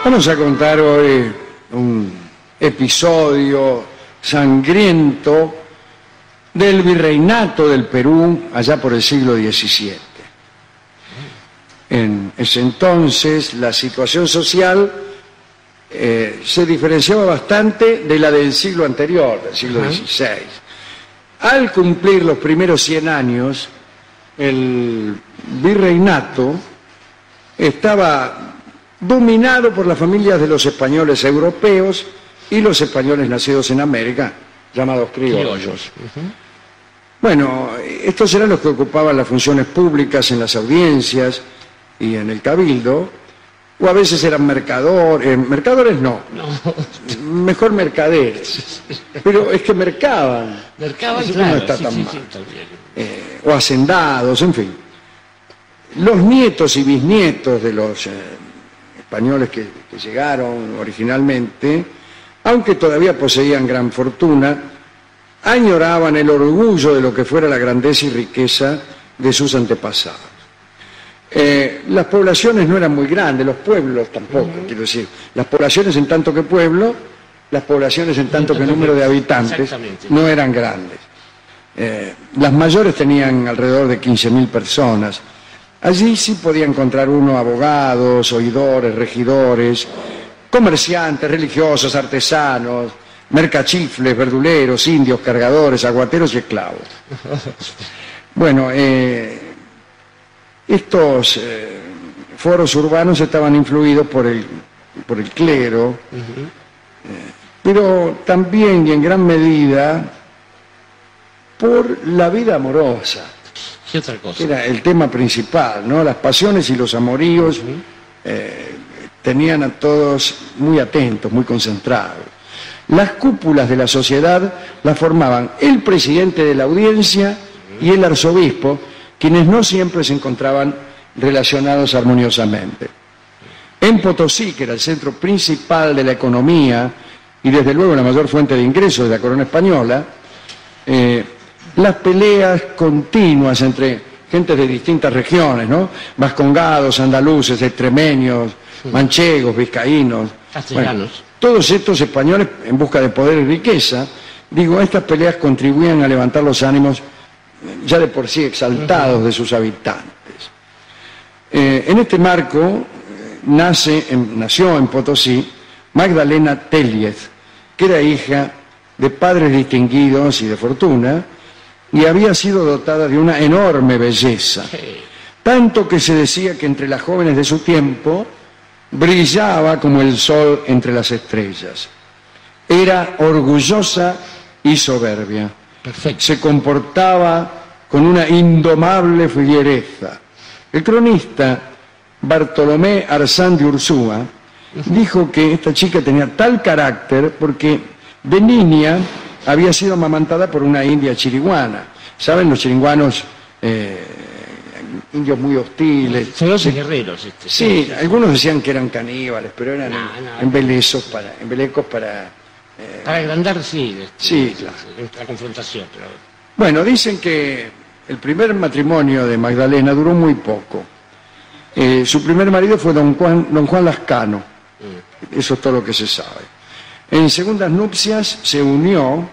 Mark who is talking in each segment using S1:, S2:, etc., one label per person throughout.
S1: Vamos a contar hoy un episodio sangriento del virreinato del Perú allá por el siglo XVII. En ese entonces la situación social se diferenciaba bastante de la del siglo anterior, del siglo XVI. Al cumplir los primeros 100 años, el virreinato estaba dominado por las familias de los españoles europeos y los españoles nacidos en América, llamados criollos. Bueno, estos eran los que ocupaban las funciones públicas en las audiencias y en el cabildo, o a veces eran mercadores no, mejor mercaderes, pero es que mercaban,
S2: claro,
S1: no está tan mal. O hacendados, en fin. Los nietos y bisnietos de los españoles que llegaron originalmente, aunque todavía poseían gran fortuna, añoraban el orgullo de lo que fuera la grandeza y riqueza de sus antepasados. Las poblaciones no eran muy grandes, los pueblos tampoco, quiero decir, las poblaciones en tanto que pueblo, las poblaciones en tanto que número de habitantes no eran grandes. Las mayores tenían alrededor de 15.000 personas. Allí sí podía encontrar uno abogados, oidores, regidores, comerciantes, religiosos, artesanos, mercachifles, verduleros, indios, cargadores, aguateros y esclavos. Bueno, estos foros urbanos estaban influidos por el clero, pero también y en gran medida por la vida amorosa.
S2: ¿Qué otra cosa?
S1: Era el tema principal, ¿no? Las pasiones y los amoríos tenían a todos muy atentos, muy concentrados. Las cúpulas de la sociedad las formaban el presidente de la audiencia y el arzobispo, quienes no siempre se encontraban relacionados armoniosamente. En Potosí, que era el centro principal de la economía y desde luego la mayor fuente de ingresos de la corona española, las peleas continuas entre gentes de distintas regiones, ¿no? Vascongados, andaluces, extremeños, manchegos, vizcaínos,
S2: castellanos.
S1: Bueno, todos estos españoles en busca de poder y riqueza, estas peleas contribuían a levantar los ánimos ya de por sí exaltados de sus habitantes. En este marco nació en Potosí Magdalena Tellez, que era hija de padres distinguidos y de fortuna, y había sido dotada de una enorme belleza, tanto que se decía que entre las jóvenes de su tiempo brillaba como el sol entre las estrellas. Era orgullosa y soberbia.
S2: Perfecto.
S1: Se comportaba con una indomable fiereza. El cronista Bartolomé Arzán de Ursúa dijo que esta chica tenía tal carácter porque de niña había sido amamantada por una india chiriguana. ¿Saben? Los chiriguanos, indios muy hostiles.
S2: Feroces guerreros.
S1: Sí, algunos decían que eran caníbales, pero eran embelecos para...
S2: para agrandar, sí,
S1: claro.
S2: La confrontación. Pero...
S1: Bueno, dicen que el primer matrimonio de Magdalena duró muy poco. Su primer marido fue don Juan Lascano. Eso es todo lo que se sabe. En segundas nupcias se unió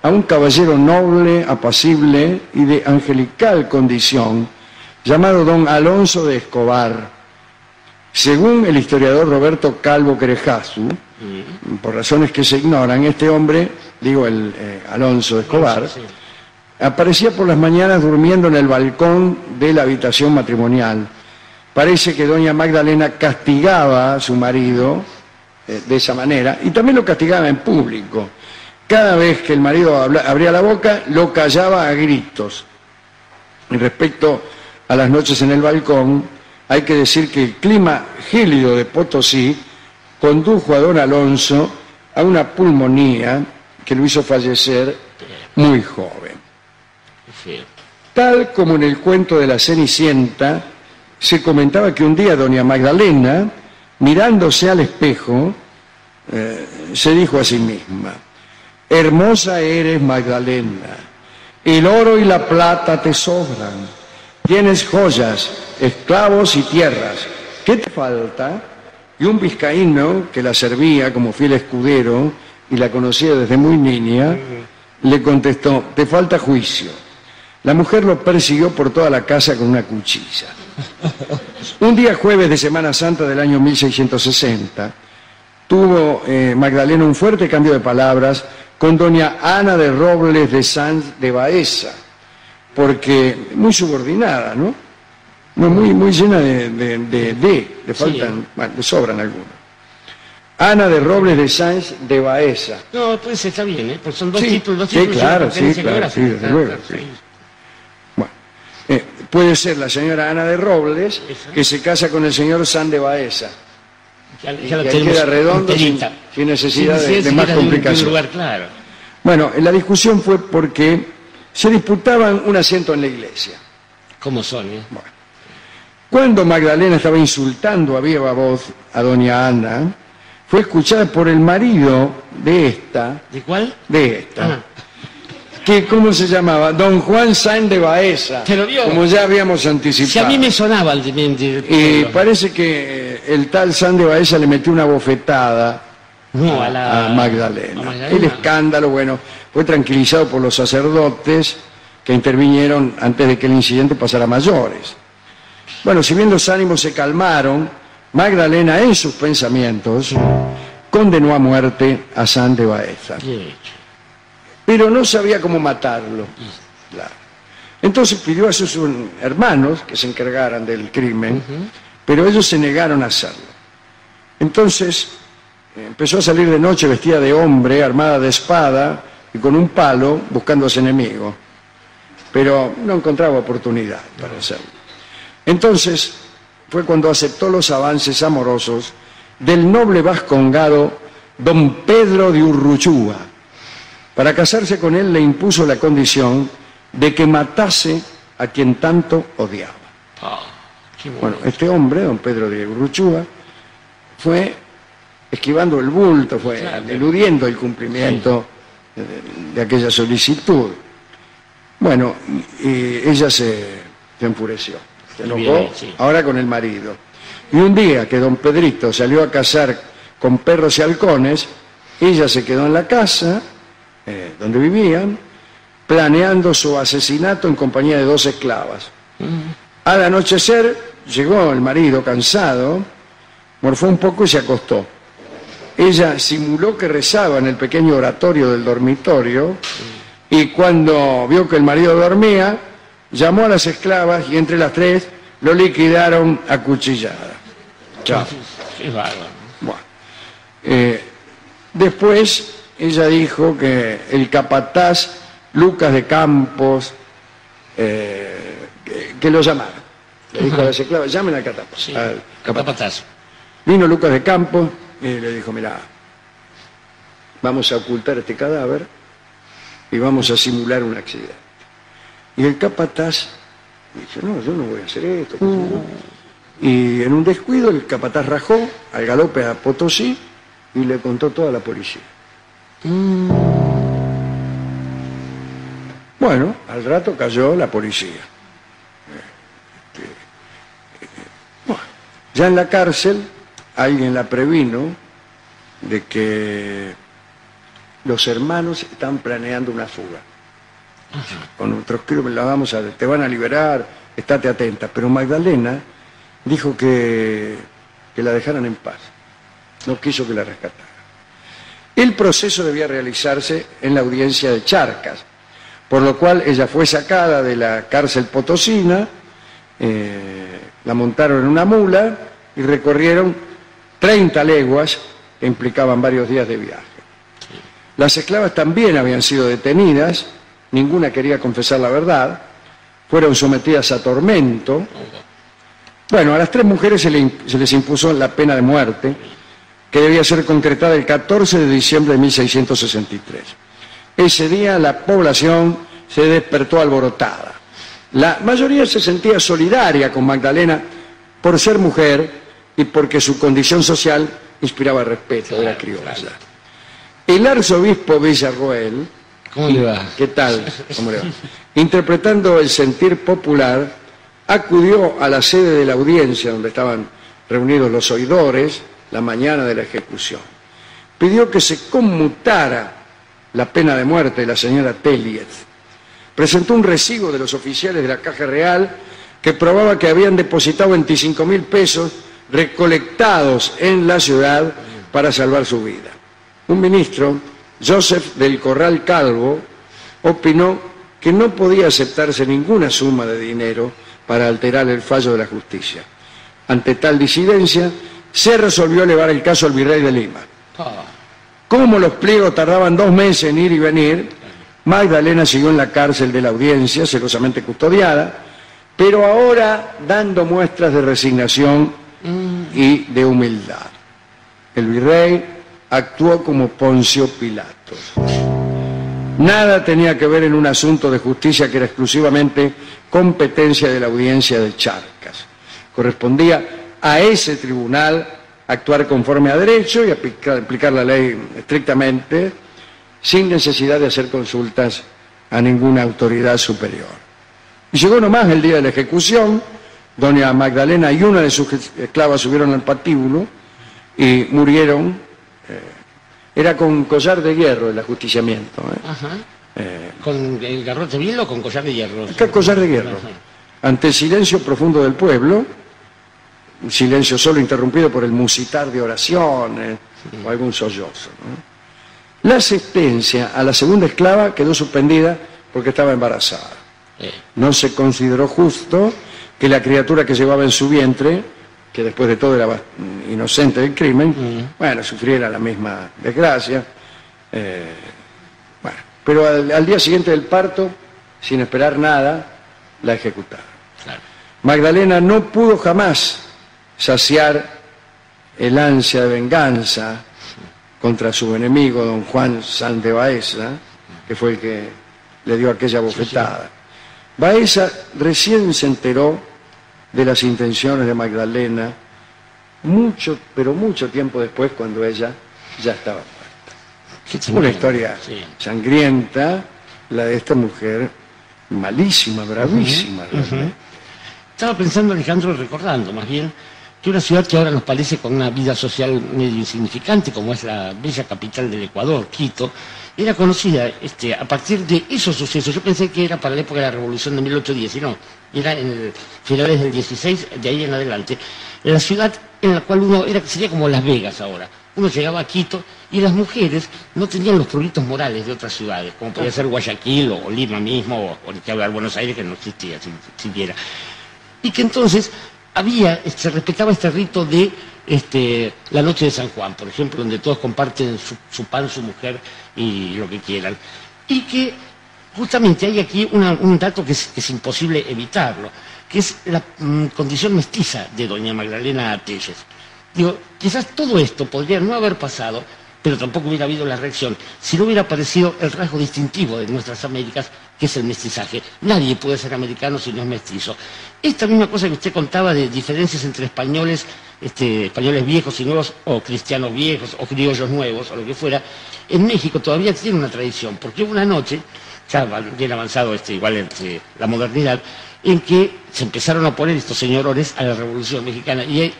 S1: a un caballero noble, apacible y de angelical condición, llamado don Alonso de Escobar. Según el historiador Roberto Calvo Querejazu, por razones que se ignoran, este hombre, Alonso de Escobar, aparecía por las mañanas durmiendo en el balcón de la habitación matrimonial. Parece que doña Magdalena castigaba a su marido de esa manera, y también lo castigaba en público. Cada vez que el marido abría la boca, lo callaba a gritos. Y respecto a las noches en el balcón, hay que decir que el clima gélido de Potosí condujo a don Alonso a una pulmonía que lo hizo fallecer muy joven. Tal como en el cuento de la Cenicienta, se comentaba que un día doña Magdalena, mirándose al espejo, se dijo a sí misma: hermosa eres, Magdalena, el oro y la plata te sobran, tienes joyas, esclavos y tierras. ¿Qué te falta? y un vizcaíno que la servía como fiel escudero y la conocía desde muy niña, le contestó: te falta juicio. La mujer lo persiguió por toda la casa con una cuchilla. Un día jueves de Semana Santa del año 1660, tuvo Magdalena un fuerte cambio de palabras con doña Ana de Robles de Sanz de Baeza, porque muy subordinada, ¿no? Muy llena le faltan, bueno, le sobran algunos. Ana de Robles de Sanz de Baeza.
S2: No, pues está bien, ¿eh? Pues son dos
S1: Sí,
S2: títulos,
S1: sí, claro, sí, claro, sí, desde luego,
S2: claro,
S1: sí. Bueno, puede ser la señora Ana de Robles, que se casa con el señor San de Baeza.
S2: Ya
S1: Y
S2: lo
S1: ahí
S2: tenemos
S1: queda redondo
S2: enterita.
S1: sin necesidad de más
S2: de un
S1: complicación.
S2: lugar claro.
S1: Bueno, la discusión fue porque se disputaban un asiento en la iglesia.
S2: ¿Cómo son, eh?
S1: Bueno, cuando Magdalena estaba insultando a viva voz a doña Ana, fue escuchada por el marido de esta,
S2: ¿De cuál? Ah.
S1: que ¿cómo se llamaba? Don Juan Sáenz de Baeza,
S2: ¿Te lo vio?
S1: como ya habíamos anticipado.
S2: Si a mí me sonaba el de
S1: Y
S2: pueblo.
S1: parece que el tal Sáenz de Baeza le metió una bofetada
S2: No,
S1: a Magdalena.
S2: a Magdalena.
S1: El escándalo, bueno, fue tranquilizado por los sacerdotes que intervinieron antes de que el incidente pasara a mayores. Bueno, si bien los ánimos se calmaron, Magdalena en sus pensamientos condenó a muerte a Sáenz de Baeza,
S2: Bien hecho.
S1: pero no sabía cómo matarlo. Claro. Entonces pidió a sus hermanos que se encargaran del crimen, pero ellos se negaron a hacerlo. Entonces empezó a salir de noche vestida de hombre, armada de espada y con un palo, buscando a su enemigo, pero no encontraba oportunidad para hacerlo. Entonces fue cuando aceptó los avances amorosos del noble vascongado don Pedro de Urruchúa. Para casarse con él le impuso la condición de que matase a quien tanto odiaba.
S2: Qué bueno.
S1: Bueno, este hombre, don Pedro de Urruchúa, fue esquivando el bulto, fue
S2: Claro.
S1: eludiendo el cumplimiento de aquella solicitud. Bueno, y ella se enfureció, se enojó,
S2: Bien, sí.
S1: ahora con el marido. Y un día que don Pedrito salió a cazar con perros y halcones, ella se quedó en la casa donde vivían, planeando su asesinato en compañía de 2 esclavas. Al anochecer llegó el marido cansado, morfó un poco y se acostó. Ella simuló que rezaba en el pequeño oratorio del dormitorio y cuando vio que el marido dormía, llamó a las esclavas y entre las 3 lo liquidaron a cuchillada. Chao.
S2: Qué bárbaro.
S1: Bueno, después ella dijo que el capataz Lucas de Campos, que lo llamara. Le dijo a las esclavas: llamen al capataz.
S2: Sí,
S1: al capataz.
S2: capatazo.
S1: Vino Lucas de Campos y le dijo: mirá, vamos a ocultar este cadáver y vamos a simular un accidente. Y el capataz dice: no, yo no voy a hacer esto. Y en un descuido el capataz rajó al galope a Potosí y le contó toda la policía. Bueno, al rato cayó la policía. Bueno, ya en la cárcel alguien la previno de que los hermanos están planeando una fuga. Con otros crímenes te van a liberar, estate atenta. Pero Magdalena dijo que la dejaran en paz. No quiso que la rescataran. El proceso debía realizarse en la audiencia de Charcas, por lo cual ella fue sacada de la cárcel potosina, la montaron en una mula y recorrieron 30 leguas que implicaban varios días de viaje. Las esclavas también habían sido detenidas, ninguna quería confesar la verdad, fueron sometidas a tormento. Bueno, a las 3 mujeres se les impuso la pena de muerte, que debía ser concretada el 14 de diciembre de 1663. Ese día la población se despertó alborotada. La mayoría se sentía solidaria con Magdalena por ser mujer y porque su condición social inspiraba respeto de la criolla.
S2: Claro.
S1: El arzobispo Villarroel,
S2: ¿Cómo le va?
S1: ¿qué tal? ¿Cómo le va? Interpretando el sentir popular, acudió a la sede de la audiencia donde estaban reunidos los oidores la mañana de la ejecución. Pidió que se conmutara la pena de muerte de la señora Telliet. Presentó un recibo de los oficiales de la Caja Real que probaba que habían depositado 25.000 pesos recolectados en la ciudad para salvar su vida. Un ministro, Joseph del Corral Calvo, opinó que no podía aceptarse ninguna suma de dinero para alterar el fallo de la justicia. Ante tal disidencia, se resolvió elevar el caso al virrey de Lima. Como los pliegos tardaban 2 meses en ir y venir, Magdalena siguió en la cárcel de la Audiencia, celosamente custodiada, pero ahora dando muestras de resignación y de humildad. El virrey actuó como Poncio Pilatos. Nada tenía que ver en un asunto de justicia que era exclusivamente competencia de la Audiencia de Charcas. Correspondía a ese tribunal actuar conforme a derecho y aplicar la ley estrictamente, sin necesidad de hacer consultas a ninguna autoridad superior. Y llegó nomás el día de la ejecución. Doña Magdalena y una de sus esclavas subieron al patíbulo y murieron. Era con collar de hierro el ajusticiamiento.
S2: Ajá. ¿Con el garrote bien o con collar de hierro?
S1: Acá collar de hierro.
S2: Ajá.
S1: Ante el silencio profundo del pueblo, un silencio solo interrumpido por el musitar de oraciones o algún sollozo, ¿no? La asistencia a la segunda esclava quedó suspendida porque estaba embarazada. No se consideró justo que la criatura que llevaba en su vientre, que después de todo era inocente del crimen, bueno, sufriera la misma desgracia. Bueno, pero al día siguiente del parto, sin esperar nada, la ejecutaron.
S2: Claro.
S1: Magdalena no pudo jamás saciar el ansia de venganza contra su enemigo, don Juan San de Baeza, que fue el que le dio aquella bofetada. Baeza recién se enteró de las intenciones de Magdalena mucho, pero mucho tiempo después, cuando ella ya estaba muerta. Una historia sangrienta, la de esta mujer, malísima, bravísima.
S2: Estaba pensando, Alejandro, recordando más bien, que una ciudad que ahora nos parece con una vida social medio insignificante, como es la bella capital del Ecuador, Quito, era conocida a partir de esos sucesos. Yo pensé que era para la época de la Revolución de 1810, y no, era en finales del 16, de ahí en adelante. La ciudad en la cual sería como Las Vegas ahora. Uno llegaba a Quito y las mujeres no tenían los pruritos morales de otras ciudades, como podía ser Guayaquil o Lima mismo, o ni que hablar Buenos Aires, que no existía siquiera. Y que entonces se respetaba este rito de la noche de San Juan, por ejemplo, donde todos comparten su pan, su mujer y lo que quieran. Y que justamente hay aquí un dato que es imposible evitarlo, que es la condición mestiza de doña Magdalena Telles. Digo, quizás todo esto podría no haber pasado, pero tampoco hubiera habido la reacción si no hubiera aparecido el rasgo distintivo de nuestras Américas, que es el mestizaje. Nadie puede ser americano si no es mestizo. Esta misma cosa que usted contaba de diferencias entre españoles viejos y nuevos, o cristianos viejos, o criollos nuevos, o lo que fuera, en México todavía tiene una tradición, porque hubo una noche, ya bien avanzado igual la modernidad, en que se empezaron a oponer estos señorones a la Revolución Mexicana, y ahí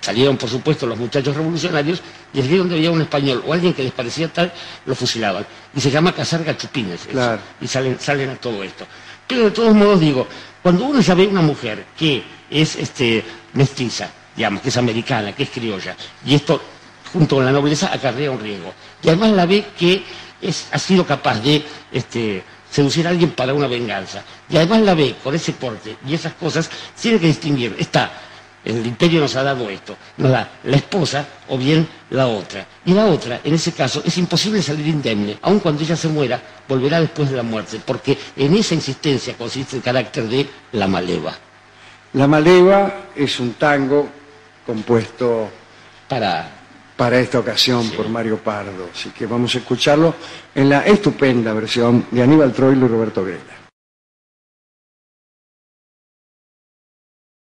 S2: salieron, por supuesto, los muchachos revolucionarios, y allí donde había un español o alguien que les parecía tal, lo fusilaban. Y se llama cazar gachupines,
S1: claro.
S2: Y salen a todo esto. Pero de todos modos digo, cuando uno ya ve una mujer que es mestiza, digamos, que es americana, que es criolla, y esto junto con la nobleza acarrea un riesgo, y además la ve que ha sido capaz de seducir a alguien para una venganza, y además la ve con ese porte y esas cosas, tiene que distinguir. El imperio nos ha dado esto, nos da la esposa o bien la otra. Y la otra, en ese caso, es imposible salir indemne, aun cuando ella se muera, volverá después de la muerte, porque en esa insistencia consiste el carácter de la maleva.
S1: La maleva es un tango compuesto para esta ocasión por Mario Pardo, así que vamos a escucharlo en la estupenda versión de Aníbal Troilo y Roberto Grela.